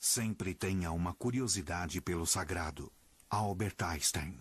Sempre tenha uma curiosidade pelo sagrado. Albert Einstein.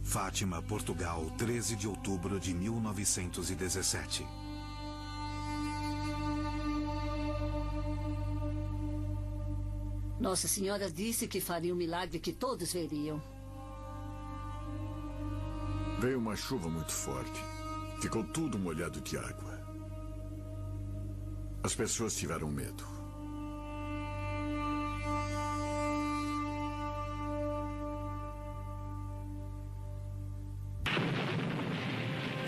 Fátima, Portugal, 13 de outubro de 1917. Nossa Senhora disse que faria um milagre que todos veriam. Veio uma chuva muito forte. Ficou tudo molhado de água. As pessoas tiveram medo.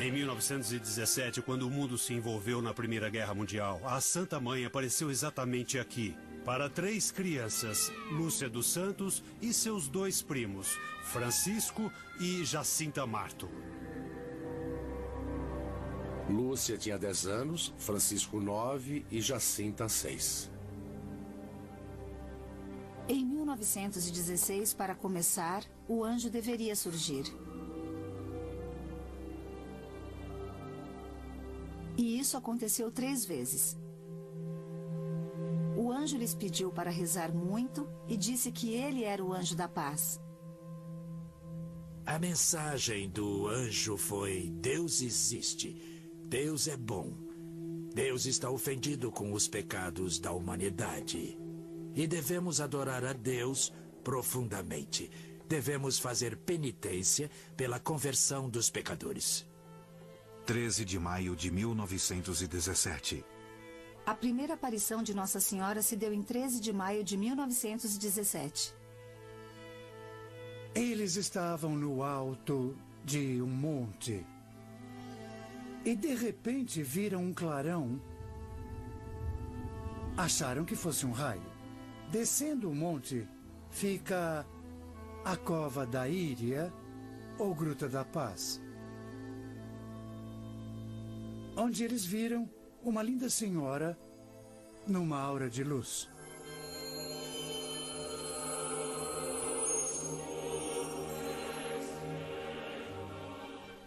Em 1917, quando o mundo se envolveu na Primeira Guerra Mundial, a Santa Mãe apareceu exatamente aqui, para 3 crianças, Lúcia dos Santos e seus 2 primos, Francisco e Jacinta Marto. Lúcia tinha 10 anos, Francisco 9 e Jacinta 6. Em 1916, para começar, o anjo deveria surgir. E isso aconteceu 3 vezes. O anjo lhes pediu para rezar muito e disse que ele era o anjo da paz. A mensagem do anjo foi: Deus existe, Deus é bom. Deus está ofendido com os pecados da humanidade. E devemos adorar a Deus profundamente. Devemos fazer penitência pela conversão dos pecadores. 13 de maio de 1917. A primeira aparição de Nossa Senhora se deu em 13 de maio de 1917. Eles estavam no alto de um monte. E de repente viram um clarão. Acharam que fosse um raio. Descendo o monte, fica a Cova da Íria ou Gruta da Paz, onde eles viram uma linda senhora numa aura de luz.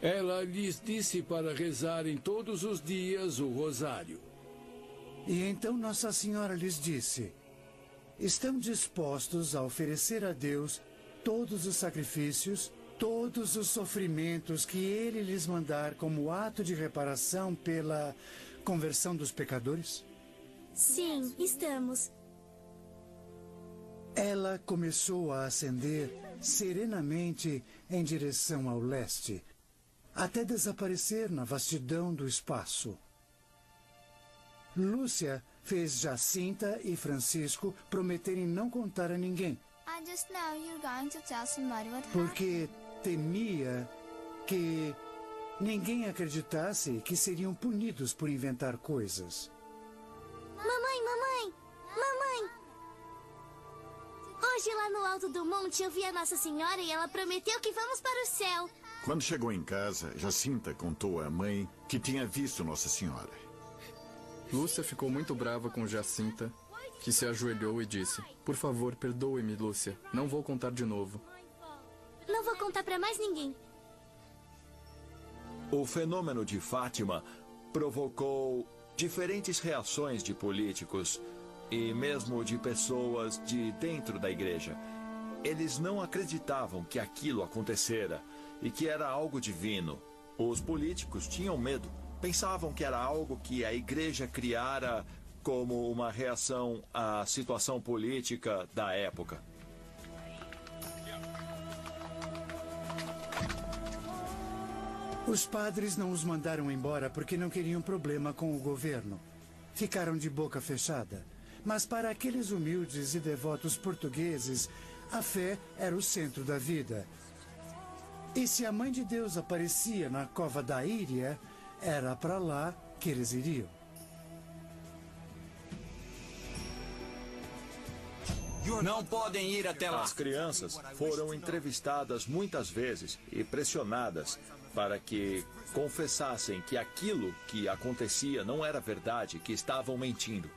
Ela lhes disse para rezarem todos os dias o rosário. E então Nossa Senhora lhes disse: estão dispostos a oferecer a Deus todos os sacrifícios, todos os sofrimentos que ele lhes mandar como ato de reparação pela conversão dos pecadores? Sim, estamos. Ela começou a ascender serenamente em direção ao leste, até desaparecer na vastidão do espaço. Lúcia fez Jacinta e Francisco prometerem não contar a ninguém, porque temia que ninguém acreditasse que seriam punidos por inventar coisas. Mamãe! Hoje lá no alto do monte eu vi a Nossa Senhora e ela prometeu que vamos para o céu. Quando chegou em casa, Jacinta contou à mãe que tinha visto Nossa Senhora. Lúcia ficou muito brava com Jacinta, que se ajoelhou e disse: "Por favor, perdoe-me, Lúcia. Não vou contar de novo." Não vou contar para mais ninguém. O fenômeno de Fátima provocou diferentes reações de políticos e mesmo de pessoas de dentro da igreja. Eles não acreditavam que aquilo acontecera e que era algo divino. Os políticos tinham medo. Pensavam que era algo que a igreja criara como uma reação à situação política da época. Os padres não os mandaram embora porque não queriam problema com o governo. Ficaram de boca fechada. Mas para aqueles humildes e devotos portugueses, a fé era o centro da vida. E se a Mãe de Deus aparecia na cova da Íria, era para lá que eles iriam. Não podem ir até lá. As crianças foram entrevistadas muitas vezes e pressionadas para que confessassem que aquilo que acontecia não era verdade, que estavam mentindo.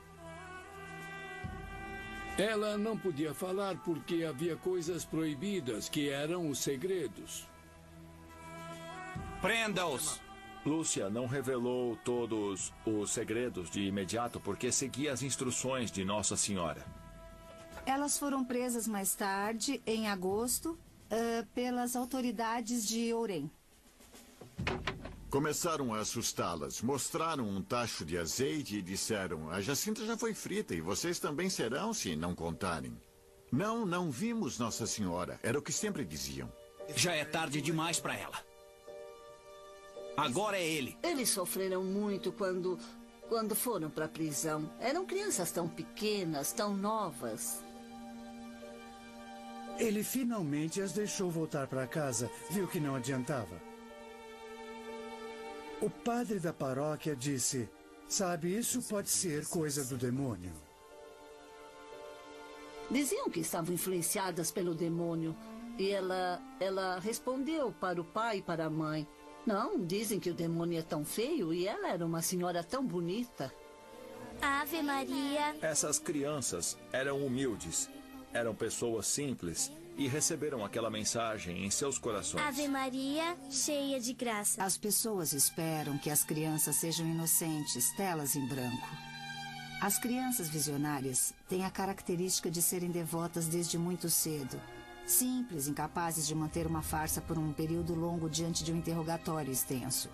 Ela não podia falar porque havia coisas proibidas, que eram os segredos. Prenda-os! Lúcia não revelou todos os segredos de imediato porque seguia as instruções de Nossa Senhora. Elas foram presas mais tarde, em agosto, pelas autoridades de Ourém. Começaram a assustá-las, mostraram um tacho de azeite e disseram: "A Jacinta já foi frita e vocês também serão se não contarem." Não vimos Nossa Senhora, era o que sempre diziam. Já é tarde demais para ela. Agora é ele. Eles sofreram muito quando foram para a prisão. Eram crianças tão pequenas, tão novas. Ele finalmente as deixou voltar para casa, viu que não adiantava. O padre da paróquia disse: "Sabe, isso pode ser coisa do demônio." Diziam que estavam influenciadas pelo demônio. E ela respondeu para o pai e para a mãe: "Não, dizem que o demônio é tão feio e ela era uma senhora tão bonita." Ave Maria. Essas crianças eram humildes, eram pessoas simples e receberam aquela mensagem em seus corações. Ave Maria, cheia de graça. As pessoas esperam que as crianças sejam inocentes, telas em branco. As crianças visionárias têm a característica de serem devotas desde muito cedo. Simples, incapazes de manter uma farsa por um período longo diante de um interrogatório extenso.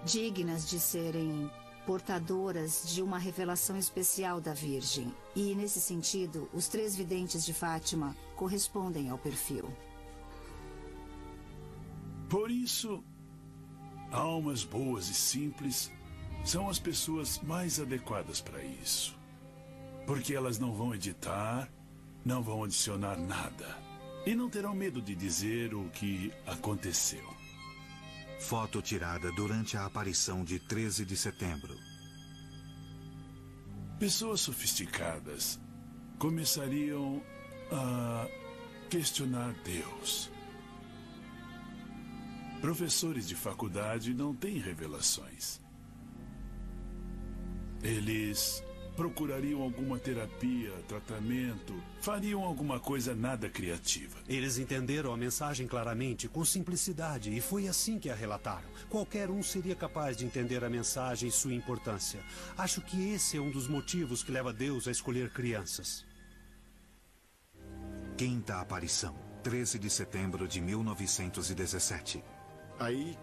Dignas de serem portadoras de uma revelação especial da Virgem. E, nesse sentido, os 3 videntes de Fátima correspondem ao perfil. Por isso, almas boas e simples são as pessoas mais adequadas para isso. Porque elas não vão editar, não vão adicionar nada. E não terão medo de dizer o que aconteceu. Foto tirada durante a aparição de 13 de setembro. Pessoas sofisticadas começariam a questionar Deus. Professores de faculdade não têm revelações. Eles procurariam alguma terapia, tratamento, fariam alguma coisa nada criativa. Eles entenderam a mensagem claramente, com simplicidade, e foi assim que a relataram. Qualquer um seria capaz de entender a mensagem e sua importância. Acho que esse é um dos motivos que leva Deus a escolher crianças. Quinta aparição, 13 de setembro de 1917. Aí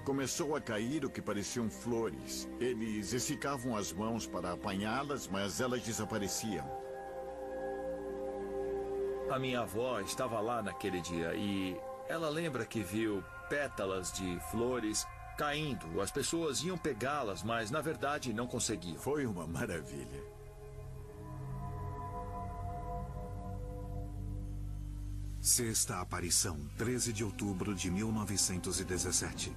começou a cair o que pareciam flores. Eles esticavam as mãos para apanhá-las, mas elas desapareciam. A minha avó estava lá naquele dia e ela lembra que viu pétalas de flores caindo. As pessoas iam pegá-las, mas na verdade não conseguiam. Foi uma maravilha. Sexta aparição, 13 de outubro de 1917.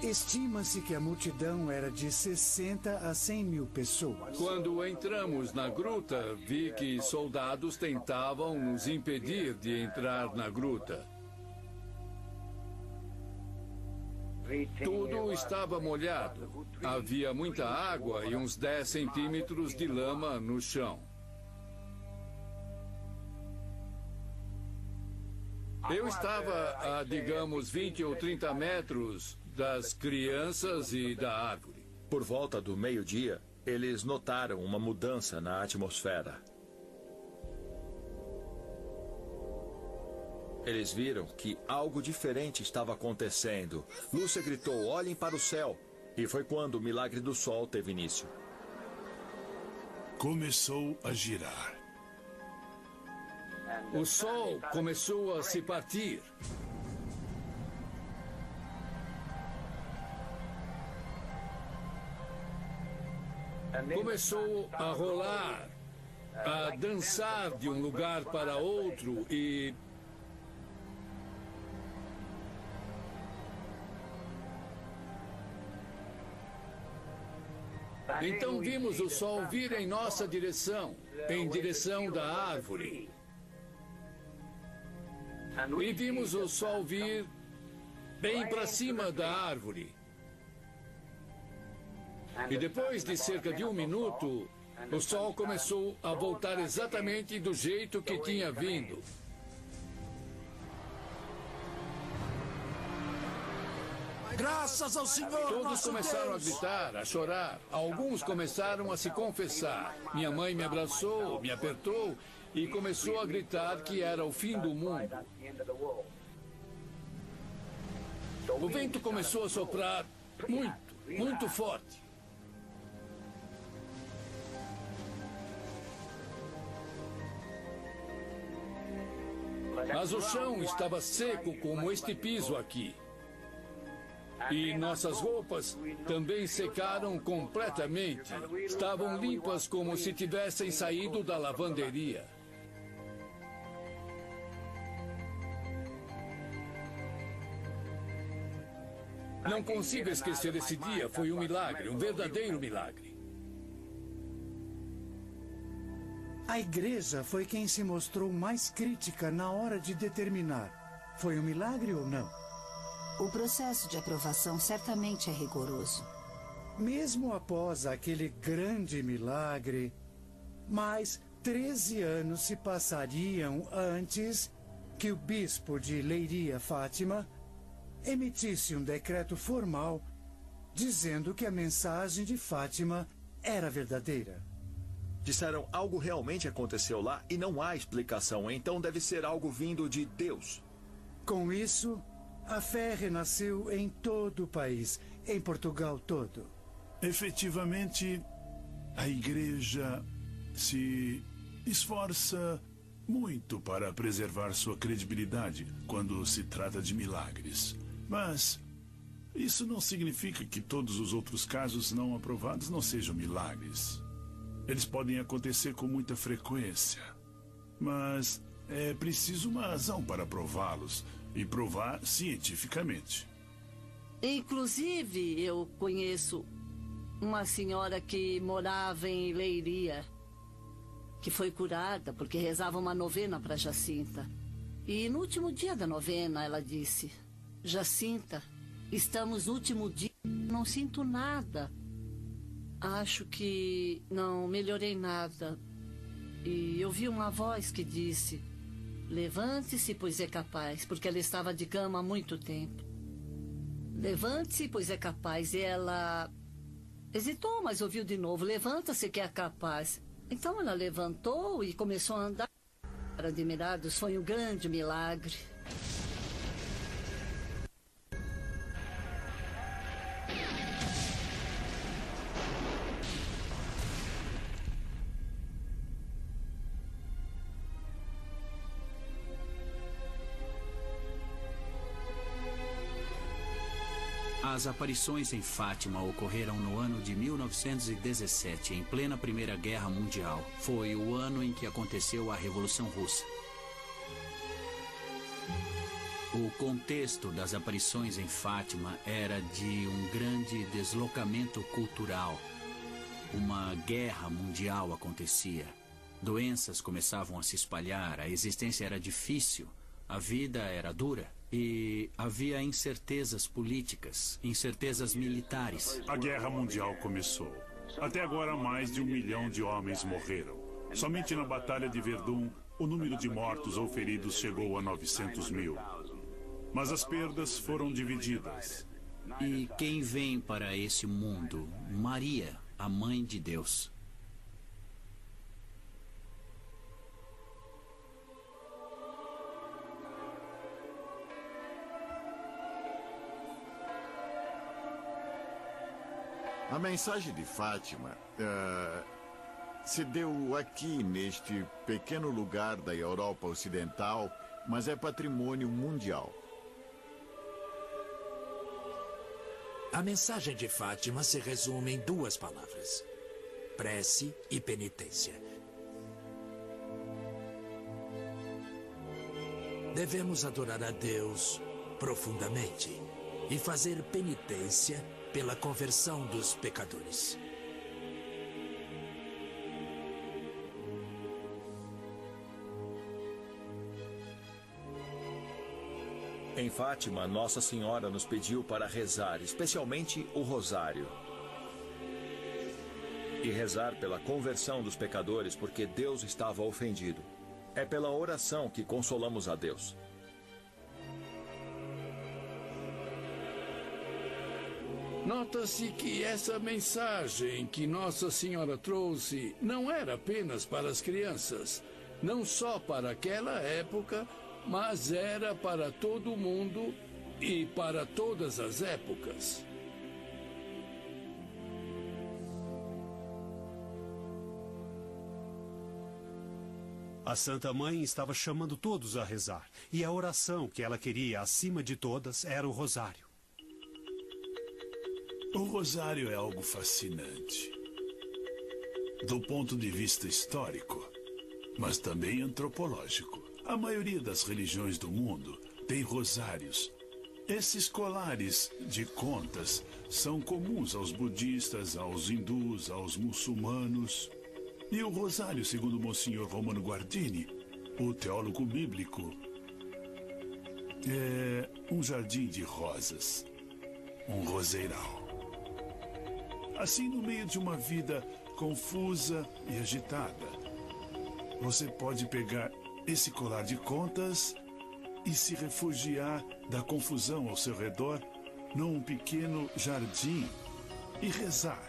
Estima-se que a multidão era de 60 a 100 mil pessoas. Quando entramos na gruta, vi que soldados tentavam nos impedir de entrar na gruta. Tudo estava molhado. Havia muita água e uns 10 centímetros de lama no chão. Eu estava a, digamos, 20 ou 30 metros das crianças e da árvore. Por volta do meio-dia, eles notaram uma mudança na atmosfera. Eles viram que algo diferente estava acontecendo. Lúcia gritou: "Olhem para o céu!" E foi quando o milagre do sol teve início. Começou a girar. O sol começou a se partir. Começou a rolar, a dançar de um lugar para outro e... Então vimos o sol vir em nossa direção, em direção da árvore. E vimos o sol vir bem para cima da árvore. E depois de cerca de 1 minuto, o sol começou a voltar exatamente do jeito que tinha vindo. Graças ao Senhor, Todos nosso começaram Deus. a gritar, a chorar. Alguns começaram a se confessar. Minha mãe me abraçou, me apertou e começou a gritar que era o fim do mundo. O vento começou a soprar muito forte. Mas o chão estava seco como este piso aqui. E nossas roupas também secaram completamente. Estavam limpas como se tivessem saído da lavanderia. Não consigo esquecer esse dia. Foi um milagre, um verdadeiro milagre. A igreja foi quem se mostrou mais crítica na hora de determinar: foi um milagre ou não? O processo de aprovação certamente é rigoroso. Mesmo após aquele grande milagre, mais 13 anos se passariam antes que o bispo de Leiria, Fátima, emitisse um decreto formal dizendo que a mensagem de Fátima era verdadeira. Disseram: algo realmente aconteceu lá e não há explicação, então deve ser algo vindo de Deus. Com isso, a fé renasceu em todo o país, em Portugal todo. Efetivamente, a igreja se esforça muito para preservar sua credibilidade quando se trata de milagres. Mas isso não significa que todos os outros casos não aprovados não sejam milagres. Eles podem acontecer com muita frequência, mas é preciso uma razão para prová-los e provar cientificamente. Inclusive, eu conheço uma senhora que morava em Leiria, que foi curada porque rezava uma novena para Jacinta. E no último dia da novena, ela disse: Jacinta, estamos no último dia, não sinto nada. Acho que não melhorei nada. E eu vi uma voz que disse: levante-se, pois é capaz, porque ela estava de cama há muito tempo. Levante-se, pois é capaz. E ela hesitou, mas ouviu de novo: levanta-se que é capaz. Então ela levantou e começou a andar. para admirados foi um grande milagre. As aparições em Fátima ocorreram no ano de 1917, em plena Primeira Guerra Mundial. Foi o ano em que aconteceu a Revolução Russa. O contexto das aparições em Fátima era de um grande deslocamento cultural. Uma guerra mundial acontecia. Doenças começavam a se espalhar, a existência era difícil, a vida era dura. E havia incertezas políticas, incertezas militares. A Guerra Mundial começou. Até agora, mais de 1 milhão de homens morreram. Somente na Batalha de Verdun, o número de mortos ou feridos chegou a 900 mil. Mas as perdas foram divididas. E quem vem para esse mundo? Maria, a Mãe de Deus. A mensagem de Fátima se deu aqui, neste pequeno lugar da Europa Ocidental, mas é patrimônio mundial. A mensagem de Fátima se resume em 2 palavras: prece e penitência. Devemos adorar a Deus profundamente e fazer penitência pela conversão dos pecadores. Em Fátima, Nossa Senhora nos pediu para rezar, especialmente o rosário. E rezar pela conversão dos pecadores, porque Deus estava ofendido. É pela oração que consolamos a Deus. Nota-se que essa mensagem que Nossa Senhora trouxe não era apenas para as crianças, não só para aquela época, mas era para todo mundo e para todas as épocas. A Santa Mãe estava chamando todos a rezar, e a oração que ela queria acima de todas era o rosário. O rosário é algo fascinante. Do ponto de vista histórico, mas também antropológico. A maioria das religiões do mundo tem rosários. Esses colares de contas são comuns aos budistas, aos hindus, aos muçulmanos. E o rosário, segundo o Monsenhor Romano Guardini, o teólogo bíblico, é um jardim de rosas, um roseiral. Assim, no meio de uma vida confusa e agitada, você pode pegar esse colar de contas e se refugiar da confusão ao seu redor num pequeno jardim e rezar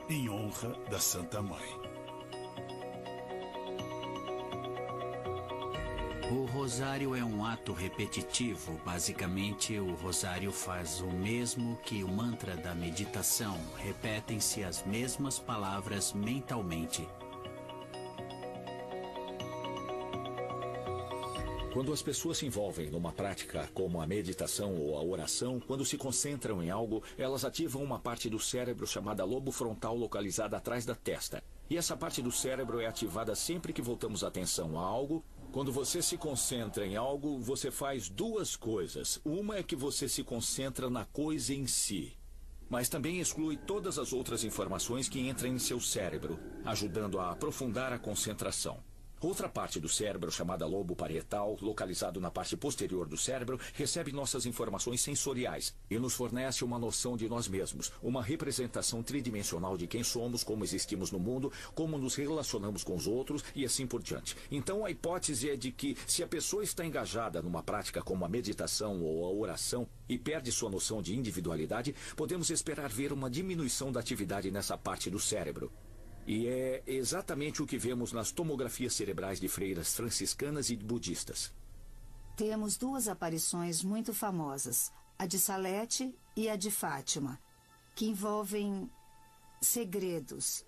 em honra da Santa Mãe. O rosário é um ato repetitivo. Basicamente, o rosário faz o mesmo que o mantra da meditação. Repetem-se as mesmas palavras mentalmente. Quando as pessoas se envolvem numa prática como a meditação ou a oração, quando se concentram em algo, elas ativam uma parte do cérebro chamada lobo frontal localizada atrás da testa. E essa parte do cérebro é ativada sempre que voltamos a atenção a algo. Quando você se concentra em algo, você faz 2 coisas. Uma é que você se concentra na coisa em si, mas também exclui todas as outras informações que entram em seu cérebro, ajudando a aprofundar a concentração. Outra parte do cérebro, chamada lobo parietal, localizado na parte posterior do cérebro, recebe nossas informações sensoriais e nos fornece uma noção de nós mesmos, uma representação tridimensional de quem somos, como existimos no mundo, como nos relacionamos com os outros e assim por diante. Então a hipótese é de que, se a pessoa está engajada numa prática como a meditação ou a oração e perde sua noção de individualidade, podemos esperar ver uma diminuição da atividade nessa parte do cérebro. E é exatamente o que vemos nas tomografias cerebrais de freiras franciscanas e budistas. Temos duas aparições muito famosas, a de Salete e a de Fátima, que envolvem segredos.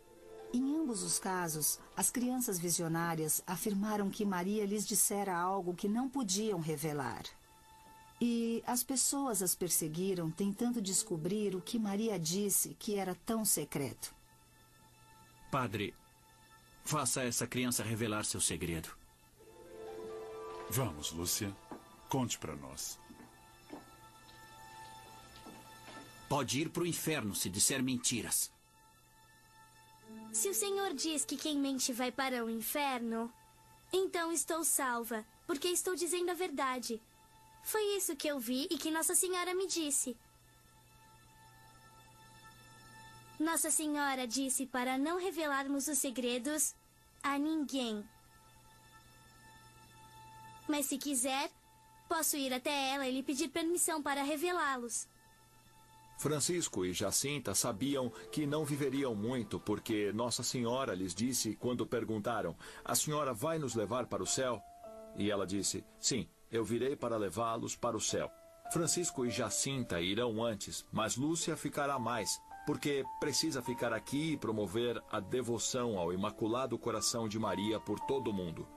Em ambos os casos, as crianças visionárias afirmaram que Maria lhes dissera algo que não podiam revelar. E as pessoas as perseguiram tentando descobrir o que Maria disse que era tão secreto. Padre, faça essa criança revelar seu segredo. Vamos, Lúcia. Conte para nós. Pode ir para o inferno se disser mentiras. Se o senhor diz que quem mente vai para o inferno, então estou salva, porque estou dizendo a verdade. Foi isso que eu vi e que Nossa Senhora me disse. Nossa Senhora disse para não revelarmos os segredos a ninguém. Mas se quiser, posso ir até ela e lhe pedir permissão para revelá-los. Francisco e Jacinta sabiam que não viveriam muito porque Nossa Senhora lhes disse quando perguntaram: "A senhora vai nos levar para o céu?" E ela disse: "Sim, eu virei para levá-los para o céu." Francisco e Jacinta irão antes, mas Lúcia ficará mais, porque precisa ficar aqui e promover a devoção ao Imaculado Coração de Maria por todo o mundo.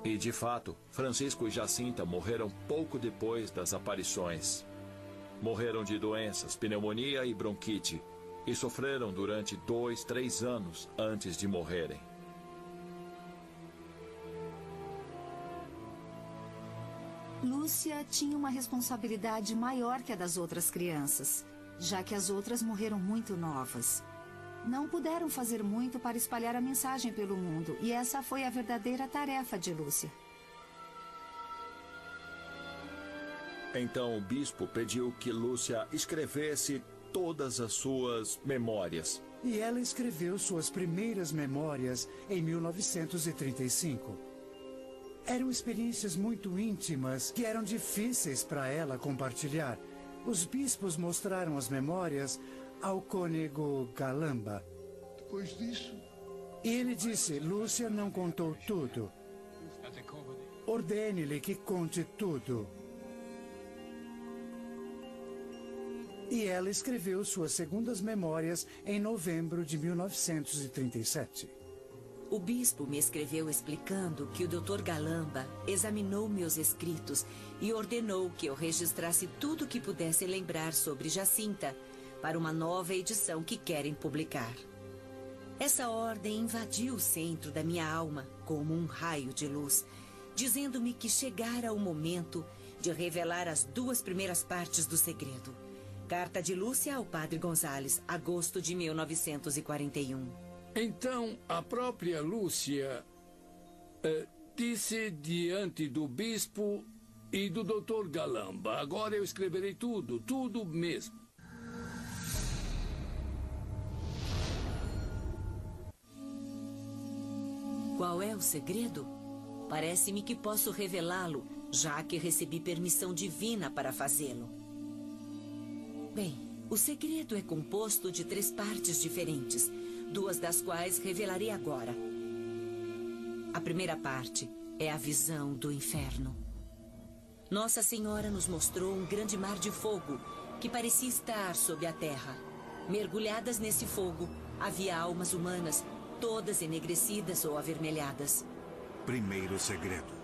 E, de fato, Francisco e Jacinta morreram pouco depois das aparições. Morreram de doenças, pneumonia e bronquite, e sofreram durante 2, 3 anos antes de morrerem. Lúcia tinha uma responsabilidade maior que a das outras crianças, já que as outras morreram muito novas. Não puderam fazer muito para espalhar a mensagem pelo mundo, e essa foi a verdadeira tarefa de Lúcia. Então o bispo pediu que Lúcia escrevesse todas as suas memórias. E ela escreveu suas primeiras memórias em 1935. Eram experiências muito íntimas que eram difíceis para ela compartilhar. Os bispos mostraram as memórias ao cônego Galamba. Depois disso... E ele disse: Lúcia não contou tudo. Ordene-lhe que conte tudo. E ela escreveu suas segundas memórias em novembro de 1937. O bispo me escreveu explicando que o Dr. Galamba examinou meus escritos e ordenou que eu registrasse tudo o que pudesse lembrar sobre Jacinta para uma nova edição que querem publicar. Essa ordem invadiu o centro da minha alma como um raio de luz, dizendo-me que chegara o momento de revelar as 2 primeiras partes do segredo. Carta de Lúcia ao Padre Gonzales, agosto de 1941. Então, a própria Lúcia disse diante do bispo e do Dr. Galamba: agora eu escreverei tudo, tudo mesmo. Qual é o segredo? Parece-me que posso revelá-lo, já que recebi permissão divina para fazê-lo. Bem, o segredo é composto de 3 partes diferentes, 2 das quais revelarei agora. A primeira parte é a visão do inferno. Nossa Senhora nos mostrou um grande mar de fogo que parecia estar sob a terra. Mergulhadas nesse fogo, havia almas humanas, todas enegrecidas ou avermelhadas. Primeiro segredo.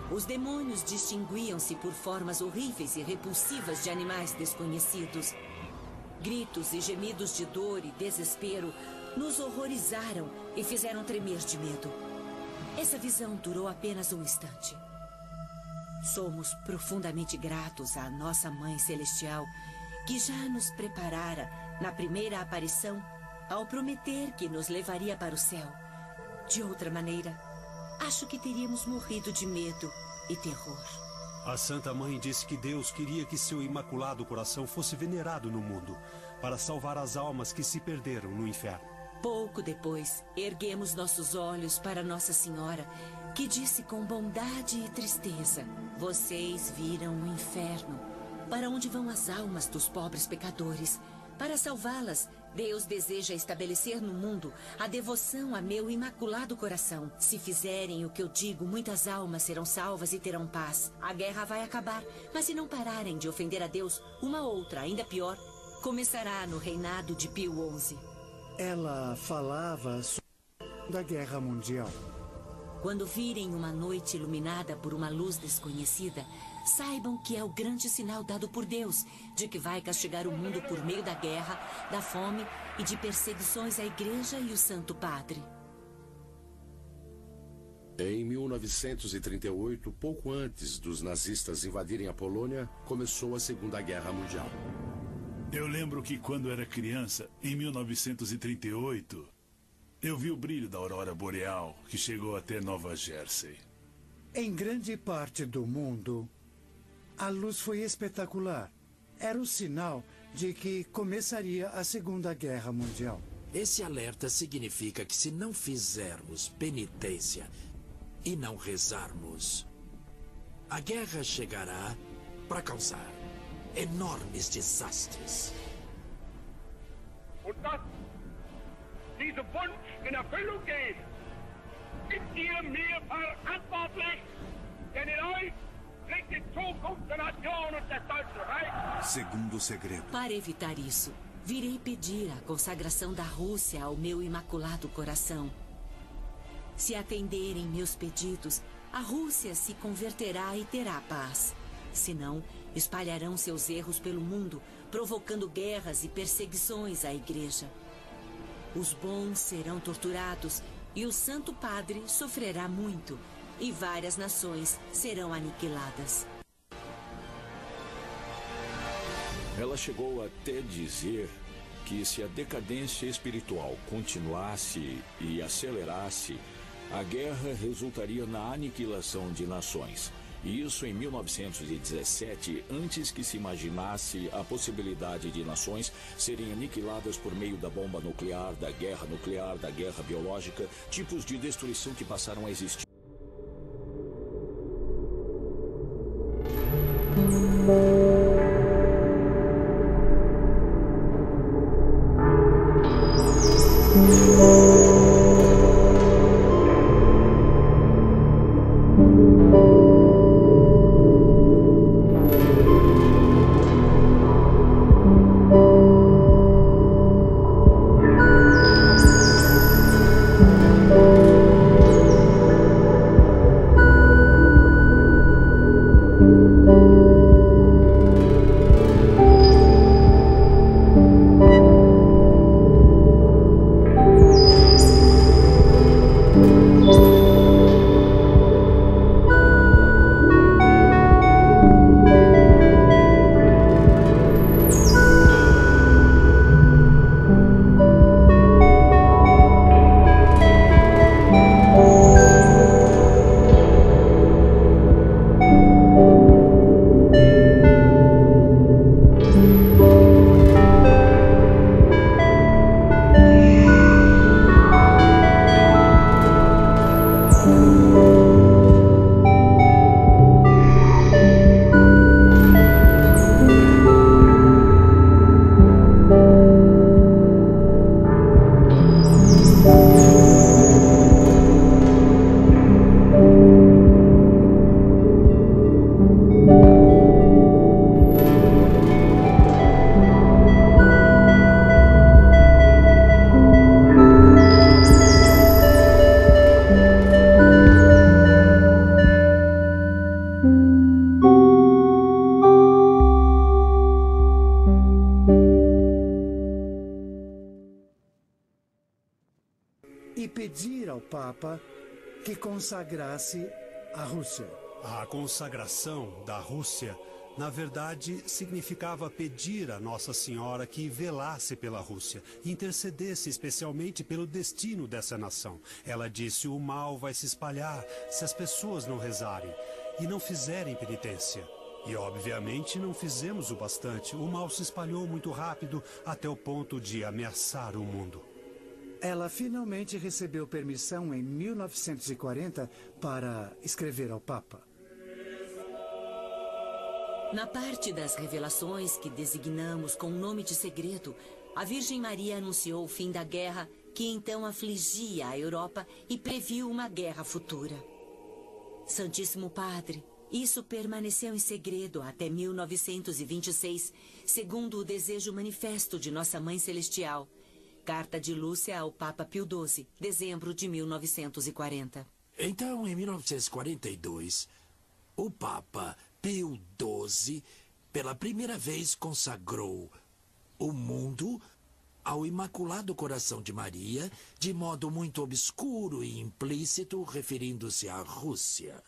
Os demônios distinguiam-se por formas horríveis e repulsivas de animais desconhecidos. Gritos e gemidos de dor e desespero nos horrorizaram e fizeram tremer de medo. Essa visão durou apenas um instante. Somos profundamente gratos à nossa Mãe Celestial, que já nos preparara na primeira aparição ao prometer que nos levaria para o céu. De outra maneira, acho que teríamos morrido de medo e terror. A Santa Mãe disse que Deus queria que seu Imaculado Coração fosse venerado no mundo, para salvar as almas que se perderam no inferno. Pouco depois, erguemos nossos olhos para Nossa Senhora, que disse com bondade e tristeza: vocês viram o inferno. Para onde vão as almas dos pobres pecadores? Para salvá-las, Deus deseja estabelecer no mundo a devoção a meu imaculado coração. Se fizerem o que eu digo, muitas almas serão salvas e terão paz. A guerra vai acabar, mas se não pararem de ofender a Deus, uma outra, ainda pior, começará no reinado de Pio XI. Ela falava da Guerra Mundial. Quando virem uma noite iluminada por uma luz desconhecida, saibam que é o grande sinal dado por Deus de que vai castigar o mundo por meio da guerra, da fome e de perseguições à Igreja e o Santo Padre. Em 1938, pouco antes dos nazistas invadirem a Polônia, começou a Segunda Guerra Mundial. Eu lembro que quando era criança, em 1938, eu vi o brilho da aurora boreal que chegou até Nova Jersey. Em grande parte do mundo, a luz foi espetacular. Era o sinal de que começaria a Segunda Guerra Mundial. Esse alerta significa que se não fizermos penitência e não rezarmos, a guerra chegará para causar enormes desastres. Diese Wunsch in Erfüllung geht, sind ihr mir verantwortlich, denn in euch liegt die Zukunft der Nation und des Deutschen Reichs. Segundo segredo. Para evitar isso, virei pedir a consagração da Rússia ao meu imaculado coração. Se atenderem meus pedidos, a Rússia se converterá e terá paz. Senão, espalharão seus erros pelo mundo, provocando guerras e perseguições à Igreja. Os bons serão torturados e o Santo Padre sofrerá muito, e várias nações serão aniquiladas. Ela chegou até dizer que se a decadência espiritual continuasse e acelerasse, a guerra resultaria na aniquilação de nações. E isso em 1917, antes que se imaginasse a possibilidade de nações serem aniquiladas por meio da bomba nuclear, da guerra biológica, tipos de destruição que passaram a existir. E pedir ao Papa que consagrasse a Rússia. A consagração da Rússia, na verdade, significava pedir a Nossa Senhora que velasse pela Rússia, intercedesse especialmente pelo destino dessa nação. Ela disse: o mal vai se espalhar se as pessoas não rezarem e não fizerem penitência. E, obviamente, não fizemos o bastante. O mal se espalhou muito rápido até o ponto de ameaçar o mundo. Ela finalmente recebeu permissão em 1940 para escrever ao Papa. Na parte das revelações que designamos com o nome de segredo, a Virgem Maria anunciou o fim da guerra que então afligia a Europa e previu uma guerra futura. Santíssimo Padre, isso permaneceu em segredo até 1926, segundo o desejo manifesto de Nossa Mãe Celestial. Carta de Lúcia ao Papa Pio XII, dezembro de 1940. Então, em 1942, o Papa Pio XII, pela primeira vez, consagrou o mundo ao Imaculado Coração de Maria, de modo muito obscuro e implícito, referindo-se à Rússia.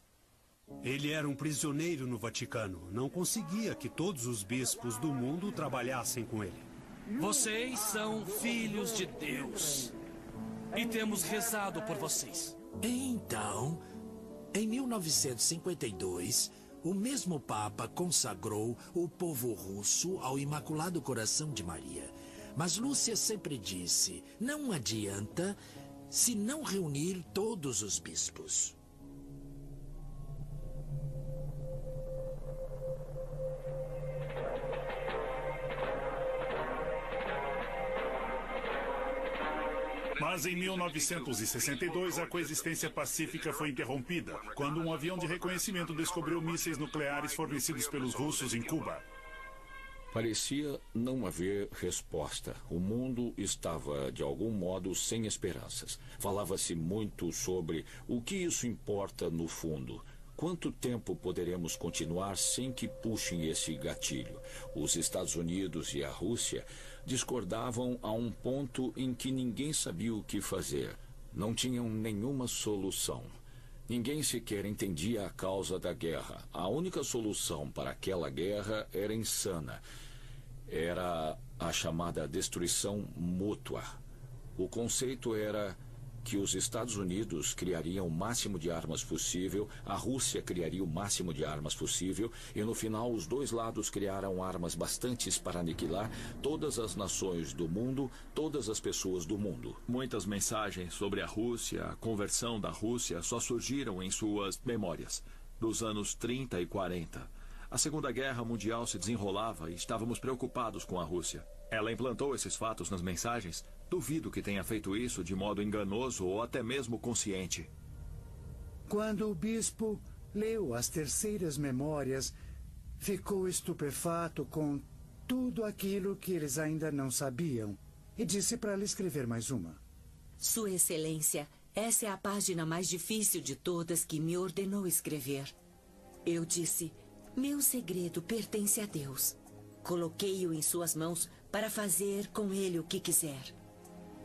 Ele era um prisioneiro no Vaticano. Não conseguia que todos os bispos do mundo trabalhassem com ele. Vocês são filhos de Deus. E temos rezado por vocês. Então, em 1952, o mesmo Papa consagrou o povo russo ao Imaculado Coração de Maria. Mas Lúcia sempre disse, não adianta se não reunir todos os bispos. Mas em 1962, a coexistência pacífica foi interrompida, quando um avião de reconhecimento descobriu mísseis nucleares fornecidos pelos russos em Cuba. Parecia não haver resposta. O mundo estava, de algum modo, sem esperanças. Falava-se muito sobre o que isso importa no fundo. Quanto tempo poderemos continuar sem que puxem esse gatilho? Os Estados Unidos e a Rússia discordavam a um ponto em que ninguém sabia o que fazer. Não tinham nenhuma solução. Ninguém sequer entendia a causa da guerra. A única solução para aquela guerra era insana. Era a chamada destruição mútua. O conceito era que os Estados Unidos criariam o máximo de armas possível, a Rússia criaria o máximo de armas possível, e no final os dois lados criaram armas bastantes para aniquilar todas as nações do mundo, todas as pessoas do mundo. Muitas mensagens sobre a Rússia, a conversão da Rússia, só surgiram em suas memórias, dos anos 30 e 40. A Segunda Guerra Mundial se desenrolava e estávamos preocupados com a Rússia. Ela implantou esses fatos nas mensagens? Duvido que tenha feito isso de modo enganoso ou até mesmo consciente. Quando o bispo leu as terceiras memórias, ficou estupefato com tudo aquilo que eles ainda não sabiam e disse para lhe escrever mais uma. Sua Excelência, essa é a página mais difícil de todas que me ordenou escrever. Eu disse, meu segredo pertence a Deus. Coloquei-o em suas mãos para fazer com ele o que quiser.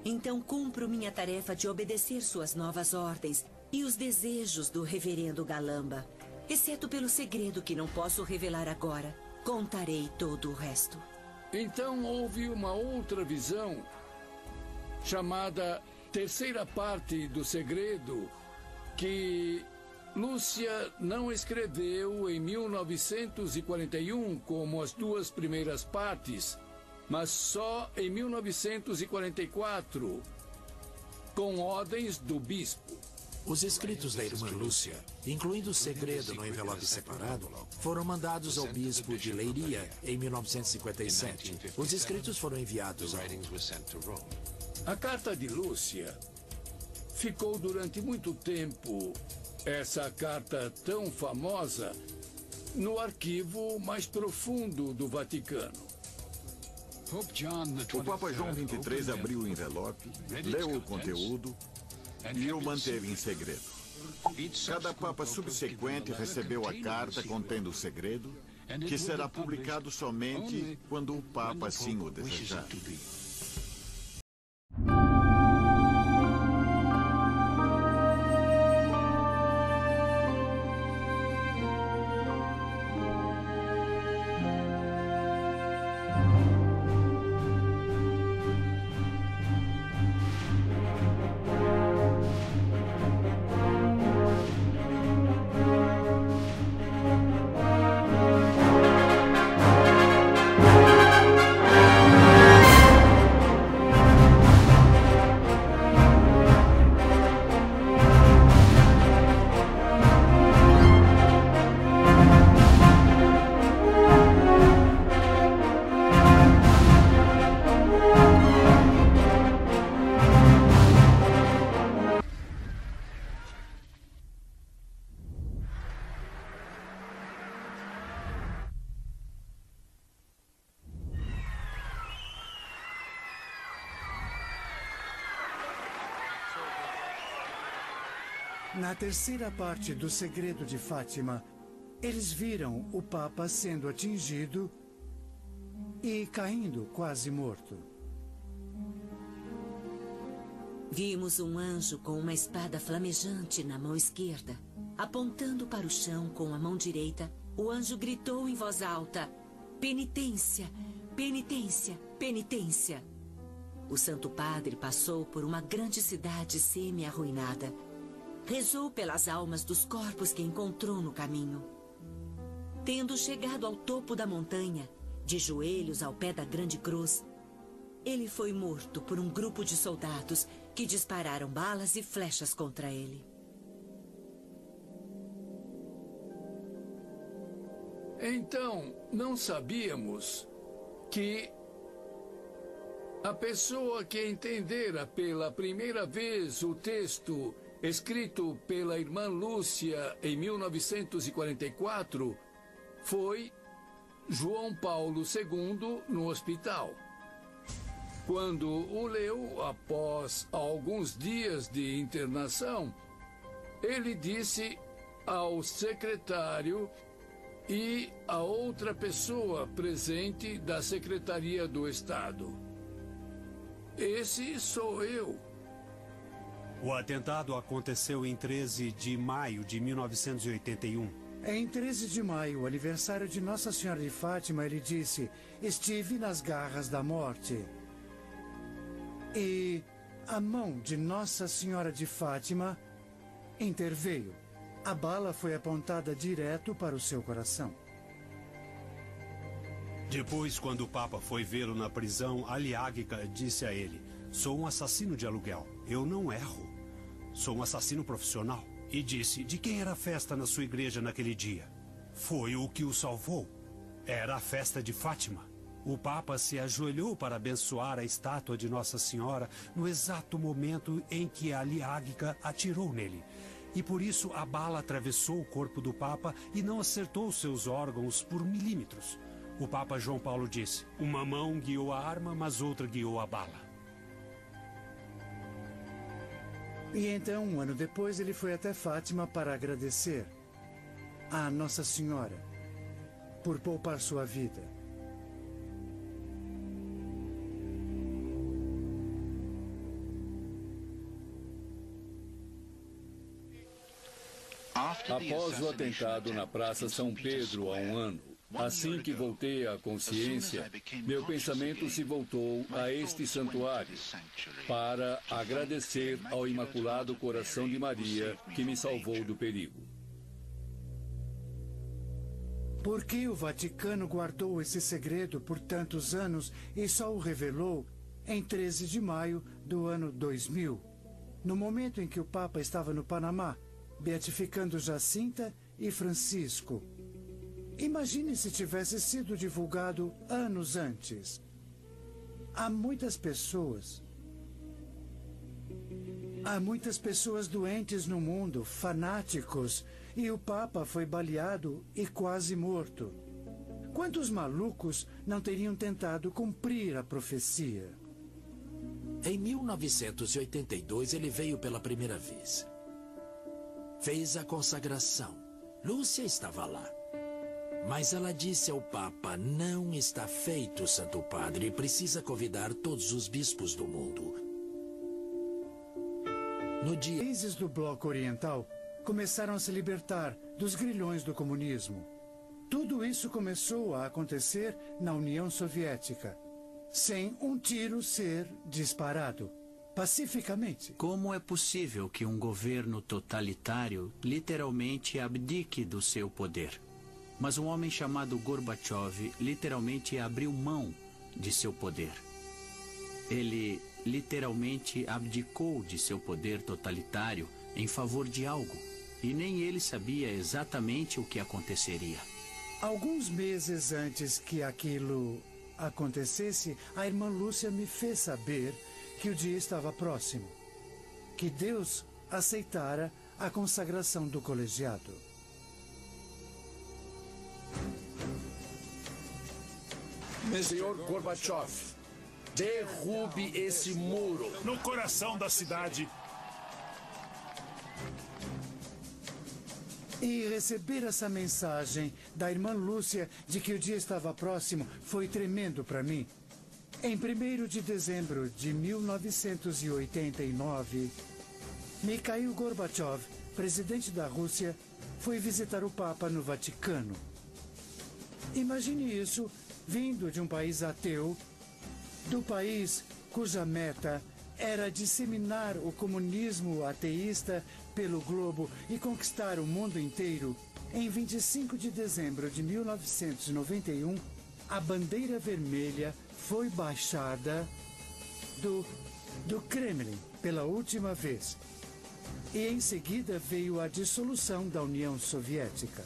Então cumpro minha tarefa de obedecer suas novas ordens e os desejos do reverendo Galamba, exceto pelo segredo que não posso revelar agora. Contarei todo o resto. Então houve uma outra visão, chamada terceira parte do segredo, que Lúcia não escreveu em 1941 como as duas primeiras partes, mas só em 1944, com ordens do bispo. Os escritos da irmã Lúcia, incluindo o segredo no envelope separado, foram mandados ao bispo de Leiria em 1957. Os escritos foram enviados ao... A carta de Lúcia ficou durante muito tempo, essa carta tão famosa, no arquivo mais profundo do Vaticano. O Papa João XXIII abriu o envelope, leu o conteúdo e o manteve em segredo. Cada Papa subsequente recebeu a carta contendo o segredo, que será publicado somente quando o Papa assim o desejar. Na terceira parte do Segredo de Fátima, eles viram o Papa sendo atingido e caindo quase morto. Vimos um anjo com uma espada flamejante na mão esquerda. Apontando para o chão com a mão direita, o anjo gritou em voz alta: penitência, penitência, penitência. O Santo Padre passou por uma grande cidade semi-arruinada. Rezou pelas almas dos corpos que encontrou no caminho. Tendo chegado ao topo da montanha, de joelhos ao pé da grande cruz, ele foi morto por um grupo de soldados que dispararam balas e flechas contra ele. Então, não sabíamos que a pessoa que entendera pela primeira vez o texto escrito pela irmã Lúcia em 1944 foi João Paulo II no hospital. Quando o leu após alguns dias de internação, ele disse ao secretário e a outra pessoa presente da Secretaria do Estado: esse sou eu. O atentado aconteceu em 13 de maio de 1981. Em 13 de maio, aniversário de Nossa Senhora de Fátima, ele disse: estive nas garras da morte. E a mão de Nossa Senhora de Fátima interveio. A bala foi apontada direto para o seu coração. Depois, quando o Papa foi vê-lo na prisão, Ali Águica disse a ele: sou um assassino de aluguel. Eu não erro. Sou um assassino profissional. E disse: de quem era a festa na sua igreja naquele dia? Foi o que o salvou. Era a festa de Fátima. O Papa se ajoelhou para abençoar a estátua de Nossa Senhora no exato momento em que Ali Águica atirou nele. E por isso a bala atravessou o corpo do Papa e não acertou seus órgãos por milímetros. O Papa João Paulo disse: uma mão guiou a arma, mas outra guiou a bala. E então, um ano depois, ele foi até Fátima para agradecer a Nossa Senhora por poupar sua vida. Após o atentado na Praça São Pedro há um ano, assim que voltei à consciência, meu pensamento se voltou a este santuário para agradecer ao Imaculado Coração de Maria que me salvou do perigo. Por que o Vaticano guardou esse segredo por tantos anos e só o revelou em 13 de maio do ano 2000, no momento em que o Papa estava no Panamá, beatificando Jacinta e Francisco? Imagine se tivesse sido divulgado anos antes. Há muitas pessoas doentes no mundo, fanáticos, e o Papa foi baleado e quase morto. Quantos malucos não teriam tentado cumprir a profecia? Em 1982, ele veio pela primeira vez. Fez a consagração. Lúcia estava lá. Mas ela disse ao Papa: não está feito, Santo Padre, precisa convidar todos os bispos do mundo. No dia... Países do Bloco Oriental começaram a se libertar dos grilhões do comunismo. Tudo isso começou a acontecer na União Soviética, sem um tiro ser disparado, pacificamente. Como é possível que um governo totalitário literalmente abdique do seu poder? Mas um homem chamado Gorbachev literalmente abriu mão de seu poder. Ele literalmente abdicou de seu poder totalitário em favor de algo, e nem ele sabia exatamente o que aconteceria. Alguns meses antes que aquilo acontecesse, a irmã Lúcia me fez saber que o dia estava próximo, que Deus aceitara a consagração do colegiado. Senhor Gorbachev, derrube esse muro. No coração da cidade. E receber essa mensagem da irmã Lúcia de que o dia estava próximo foi tremendo para mim. Em 1º de dezembro de 1989, Mikhail Gorbachev, presidente da Rússia, foi visitar o Papa no Vaticano. Imagine isso vindo de um país ateu, do país cuja meta era disseminar o comunismo ateísta pelo globo e conquistar o mundo inteiro. Em 25 de dezembro de 1991, a bandeira vermelha foi baixada do Kremlin pela última vez. E em seguida veio a dissolução da União Soviética.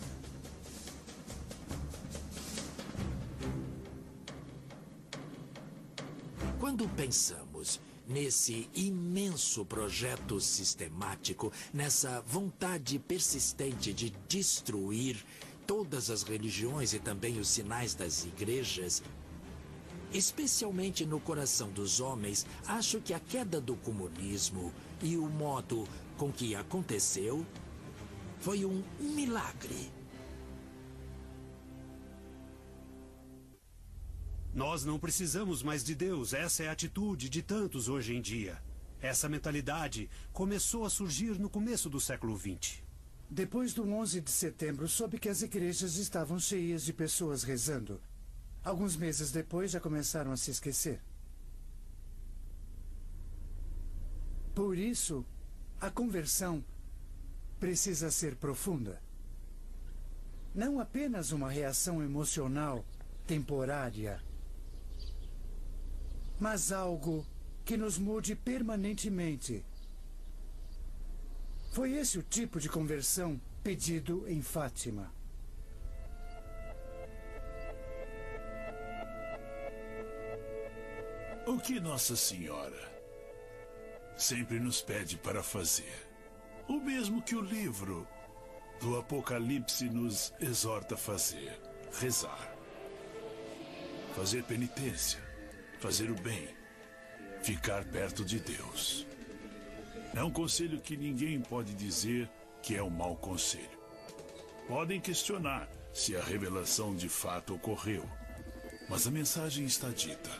Quando pensamos nesse imenso projeto sistemático, nessa vontade persistente de destruir todas as religiões e também os sinais das igrejas, especialmente no coração dos homens, acho que a queda do comunismo e o modo com que aconteceu foi um milagre. Nós não precisamos mais de Deus. Essa é a atitude de tantos hoje em dia. Essa mentalidade começou a surgir no começo do século XX. Depois do 11 de setembro, soube que as igrejas estavam cheias de pessoas rezando. Alguns meses depois, já começaram a se esquecer. Por isso, a conversão precisa ser profunda. Não apenas uma reação emocional temporária, mas algo que nos mude permanentemente. Foi esse o tipo de conversão pedido em Fátima. O que Nossa Senhora sempre nos pede para fazer? O mesmo que o livro do Apocalipse nos exorta a fazer: rezar, fazer penitência, fazer o bem, ficar perto de Deus. É um conselho que ninguém pode dizer que é um mau conselho. Podem questionar se a revelação de fato ocorreu, mas a mensagem está dita.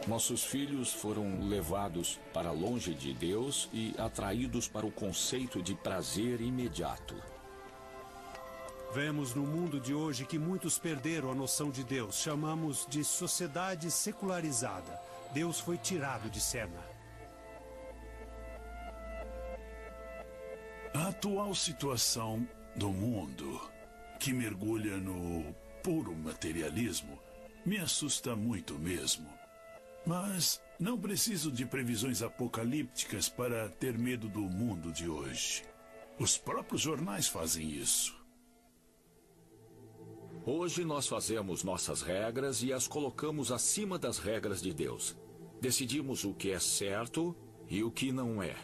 Nossos filhos foram levados para longe de Deus e atraídos para o conceito de prazer imediato. Vemos no mundo de hoje que muitos perderam a noção de Deus. Chamamos de sociedade secularizada. Deus foi tirado de cena. A atual situação do mundo, que mergulha no puro materialismo, me assusta muito mesmo. Mas não preciso de previsões apocalípticas para ter medo do mundo de hoje. Os próprios jornais fazem isso. Hoje nós fazemos nossas regras e as colocamos acima das regras de Deus. Decidimos o que é certo e o que não é.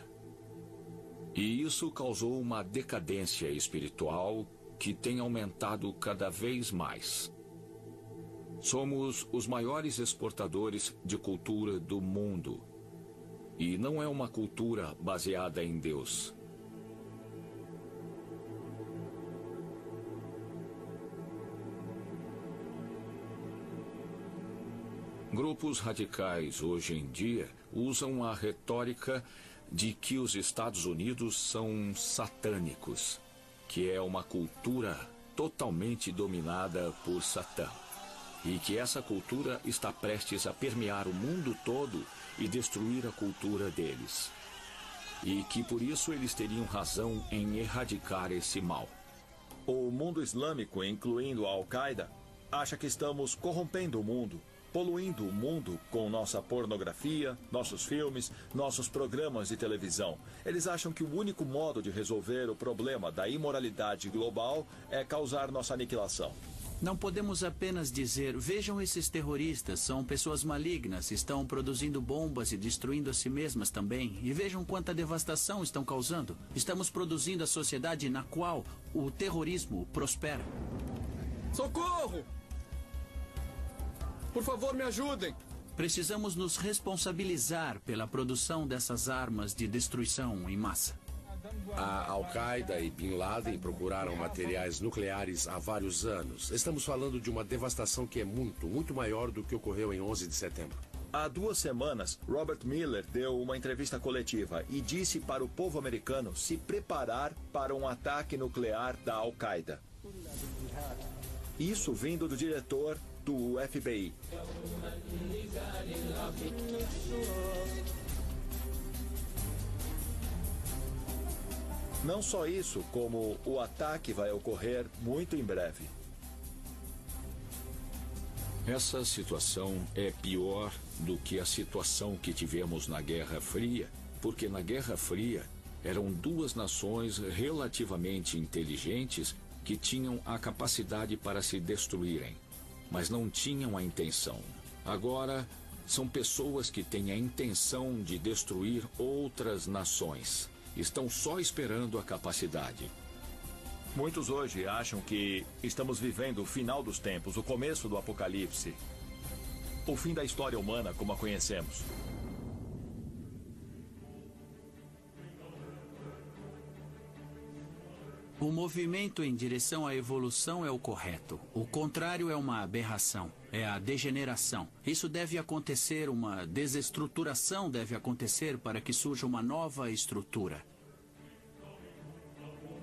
E isso causou uma decadência espiritual que tem aumentado cada vez mais. Somos os maiores exportadores de cultura do mundo. E não é uma cultura baseada em Deus. Grupos radicais hoje em dia usam a retórica de que os Estados Unidos são satânicos, que é uma cultura totalmente dominada por Satã, e que essa cultura está prestes a permear o mundo todo e destruir a cultura deles, e que por isso eles teriam razão em erradicar esse mal. O mundo islâmico, incluindo a Al-Qaeda, acha que estamos corrompendo o mundo, poluindo o mundo com nossa pornografia, nossos filmes, nossos programas de televisão. Eles acham que o único modo de resolver o problema da imoralidade global é causar nossa aniquilação. Não podemos apenas dizer: vejam esses terroristas, são pessoas malignas, estão produzindo bombas e destruindo a si mesmas também. E vejam quanta devastação estão causando. Estamos produzindo a sociedade na qual o terrorismo prospera. Socorro! Por favor, me ajudem! Precisamos nos responsabilizar pela produção dessas armas de destruição em massa. A Al-Qaeda e Bin Laden procuraram materiais nucleares há vários anos. Estamos falando de uma devastação que é muito maior do que ocorreu em 11 de setembro. Há 2 semanas, Robert Miller deu uma entrevista coletiva e disse para o povo americano se preparar para um ataque nuclear da Al-Qaeda. Isso vindo do diretor do FBI. Não só isso, como o ataque vai ocorrer muito em breve. Essa situação é pior do que a situação que tivemos na Guerra Fria, porque na Guerra Fria eram 2 nações relativamente inteligentes que tinham a capacidade para se destruírem, mas não tinham a intenção. Agora, são pessoas que têm a intenção de destruir outras nações. Estão só esperando a capacidade. Muitos hoje acham que estamos vivendo o final dos tempos, o começo do apocalipse. O fim da história humana como a conhecemos. O movimento em direção à evolução é o correto. O contrário é uma aberração, é a degeneração. Isso deve acontecer, uma desestruturação deve acontecer para que surja uma nova estrutura.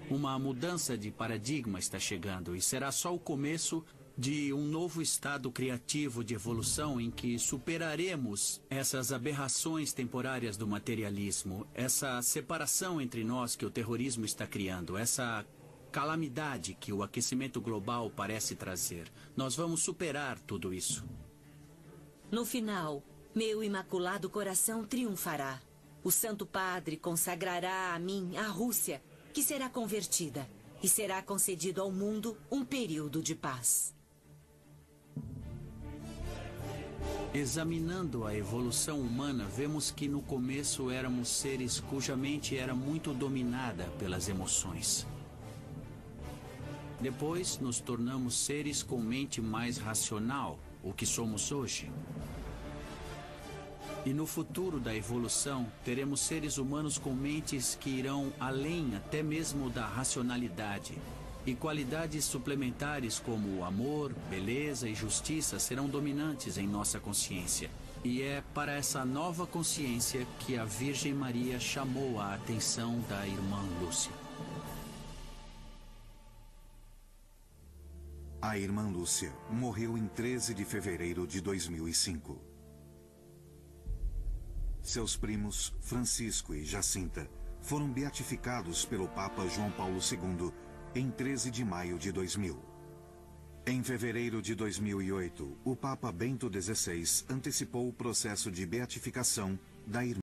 Uma mudança de paradigma está chegando e será só o começo de um novo estado criativo de evolução em que superaremos essas aberrações temporárias do materialismo, essa separação entre nós que o terrorismo está criando, essa calamidade que o aquecimento global parece trazer. Nós vamos superar tudo isso. No final, meu imaculado coração triunfará. O Santo Padre consagrará a mim a Rússia, que será convertida, e será concedido ao mundo um período de paz. Examinando a evolução humana, vemos que no começo éramos seres cuja mente era muito dominada pelas emoções. Depois nos tornamos seres com mente mais racional, o que somos hoje. E no futuro da evolução, teremos seres humanos com mentes que irão além até mesmo da racionalidade. E qualidades suplementares como amor, beleza e justiça serão dominantes em nossa consciência. E é para essa nova consciência que a Virgem Maria chamou a atenção da irmã Lúcia. A irmã Lúcia morreu em 13 de fevereiro de 2005. Seus primos, Francisco e Jacinta, foram beatificados pelo Papa João Paulo II em 13 de maio de 2000. Em fevereiro de 2008, o Papa Bento XVI antecipou o processo de beatificação da irmã